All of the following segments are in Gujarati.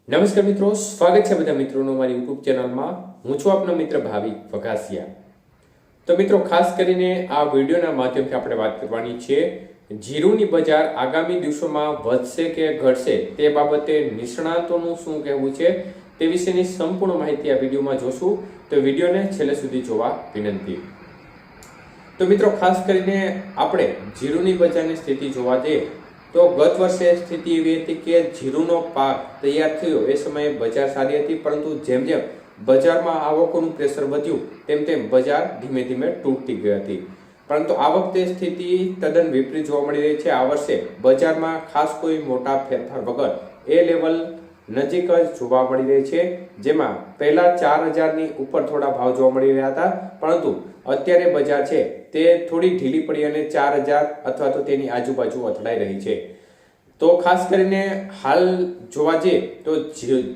નમસ્કાર મિત્રો, સ્વાગત છે બધા મિત્રોનો મારી યુટ્યુબ ચેનલમાં. હું છું આપનો મિત્ર ભાવિક વઘાસિયા. તો મિત્રો, ખાસ કરીને આ વિડીયોના માધ્યમથી આપણે વાત કરવાની છે જીરુની બજાર આગામી દિવસોમાં વધશે કે ઘટશે તે બાબતે નિષ્ણાતોનું શું કહેવું છે તે વિશેની સંપૂર્ણ માહિતી આ વિડીયોમાં જોશું. તો વિડીયોને છેલ્લે સુધી જોવા વિનંતી. તો મિત્રો, ખાસ કરીને આપણે જીરુની બજારની સ્થિતિ જોવા જઈએ તો ગત વર્ષે સ્થિતિ એવી હતી કે જીરુનો પાક તૈયાર થયો એ સમયે બજાર સારી હતી, પરંતુ જેમ જેમ બજારમાં આવકોનું પ્રેશર વધ્યું તેમ તેમ બજાર ધીમે ધીમે તૂટતી ગઈ હતી. પરંતુ આ વખતે સ્થિતિ તદ્દન વિપરીત જોવા મળી રહી છે. આ વર્ષે બજારમાં ખાસ કોઈ મોટા ફેરફાર વગર એ લેવલ નજીક જ જોવા મળી રહી છે, જેમાં પહેલા 4000ની ઉપર થોડા ભાવ જોવા મળી રહ્યા હતા, પરંતુ અત્યારે બજાર છે તે થોડી ઢીલી પડી અને 4000 અથવા તો તેની આજુબાજુ અથડાઈ રહી છે. તો ખાસ કરીને હાલ જોવા જઈએ તો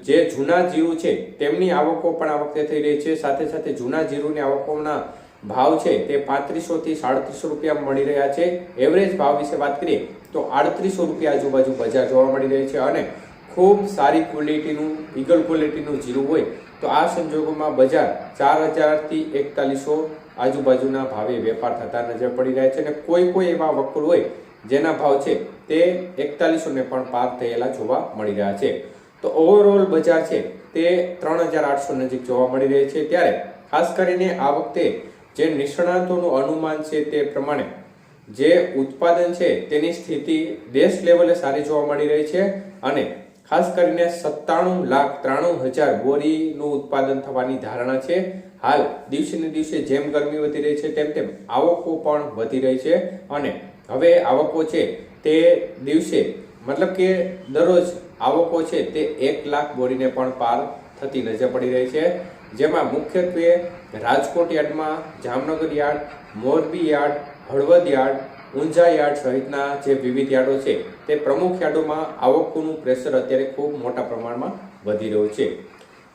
જે જૂના જીરુ છે તેમની આવકો પણ આ વખતે થઈ રહી છે. સાથે સાથે જૂના જીરુની આવકોના ભાવ છે તે 3500 થી 3750 રૂપિયા મળી રહ્યા છે. એવરેજ ભાવ વિશે વાત કરીએ તો 3800 રૂપિયા આજુબાજુ બજાર જોવા મળી રહી છે. અને ખૂબ સારી ક્વોલિટીનું ઈગલ ક્વોલિટીનું જીરું હોય તો આ સંજોગોમાં બજાર 4000 થી 4100 આજુબાજુના ભાવે વેપાર થતા નજર પડી રહ્યા છે. અને કોઈ એવા વકુલ હોય જેના ભાવ છે તે 4100 ને પણ પાર થયેલા જોવા મળી રહ્યા છે. તો ઓવરઓલ બજાર છે તે 3800 નજીક જોવા મળી રહી છે. ત્યારે ખાસ કરીને આ વખતે જે નિષ્ણાતોનું અનુમાન છે તે પ્રમાણે જે ઉત્પાદન છે તેની સ્થિતિ દેશ લેવલે સારી જોવા મળી રહી છે. અને ખાસ કરીને 97,93,000 બોરીનું ઉત્પાદન થવાની ધારણા છે. હાલ દિવસે ને દિવસે જેમ ગરમી વધી રહી છે તેમ તેમ આવકો પણ વધી રહી છે. અને હવે આવકો છે તે દિવસે મતલબ કે દરરોજ આવકો છે તે 1 લાખ બોરીને પણ પાર થતી નજર પડી રહી છે. જેમાં મુખ્યત્વે રાજકોટ યાર્ડમાં, Jamnagar yard, Morbi yard, Halvad yard, Unjha yard સહિતના જે વિવિધ યાર્ડો છે તે પ્રમુખ યાર્ડોમાં આવકોનું પ્રેશર અત્યારે ખૂબ મોટા પ્રમાણમાં વધી રહ્યું છે.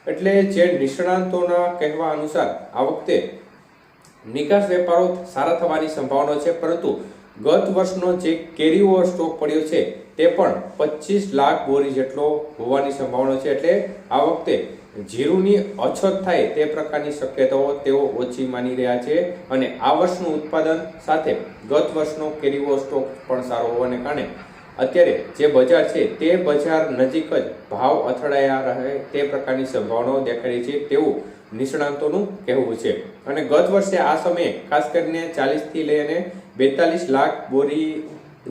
એટલે જે નિષ્ણાતોના કહેવા અનુસાર આ વખતે નિકાસ વેપારો સારા થવાની સંભાવના છે, પરંતુ ગત વર્ષનો જે કેરી ઓવર સ્ટોક પડ્યો છે તે પણ 25 લાખ બોરી જેટલો હોવાની સંભાવના છે. એટલે આ વખતે જીરુની અછત થાય તે પ્રકારની શક્યતાઓ તેઓ ઓછી માની રહ્યા છે. અને આ વર્ષનું ઉત્પાદન સાથે ગત વર્ષનો કેરી ઓવર સ્ટોક પણ સારો હોવાને કારણે અત્યારે જે બજાર છે તે બજાર નજીક જ ભાવ અથડાયા રહે તે પ્રકારની સંભાવનાઓ દેખાઈ છે તેવું નિષ્ણાંતોનું કહેવું છે. અને ગત વર્ષે આ સમયે ખાસ કરીને 40 થી લઈને 42 લાખ બોરી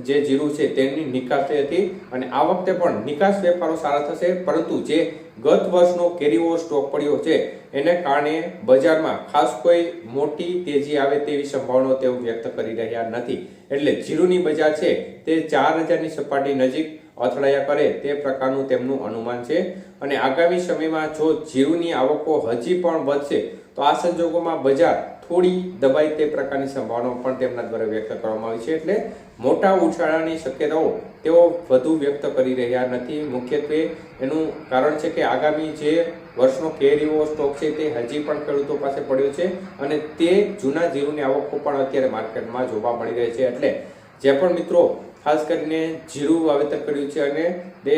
જે જીરું છે તેની નિકાસ થઈ હતી. અને આ વખતે પણ નિકાસ વેપારો સારા થશે, પરંતુ જે ગત વર્ષનો કેરી ઓવર સ્ટોક પડ્યો છે એને કારણે બજારમાં ખાસ કોઈ મોટી તેજી આવે તેવી સંભાવનાઓ તેઓ વ્યક્ત કરી રહ્યા નથી. એટલે જીરુની બજાર છે તે 4000ની સપાટી નજીક અથડાયા કરે તે પ્રકારનું તેમનું અનુમાન છે. અને આગામી સમયમાં જો જીરુની આવકો હજી પણ વધશે તો આ સંજોગોમાં બજાર થોડી દબાઈ તે પ્રકારની સંભાવનાઓ પણ તેમના દ્વારા વ્યક્ત કરવામાં આવી છે. એટલે મોટા ઉછાળાની શક્યતાઓ તેઓ વધુ વ્યક્ત કરી રહ્યા નથી. મુખ્યત્વે એનું કારણ છે કે આગામી જે વર્ષનો કેરીઓ સ્ટોક છે તે હજી પણ ખેડૂતો પાસે પડ્યો છે અને તે જૂના જીરુની આવકો પણ અત્યારે માર્કેટમાં જોવા મળી રહી છે. એટલે જે પણ મિત્રો ખાસ કરીને જીરું વાવેતર કર્યું છે અને તે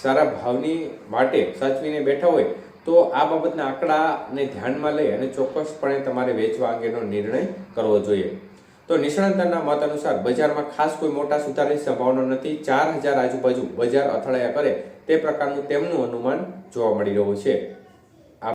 સારા ભાવની માટે સાચવીને બેઠા હોય તો આ બાબતના આંકડાને ધ્યાનમાં લઈ અને ચોક્કસપણે તમારે વેચવા અંગેનો નિર્ણય કરવો જોઈએ. તો નિષ્ણાતના મત અનુસાર બજારમાં ખાસ કોઈ મોટા સુધારાની સંભાવના નથી. 4000 આજુબાજુ બજાર અથડાયા કરે તે પ્રકારનું તેમનું અનુમાન જોવા મળી રહ્યું છે.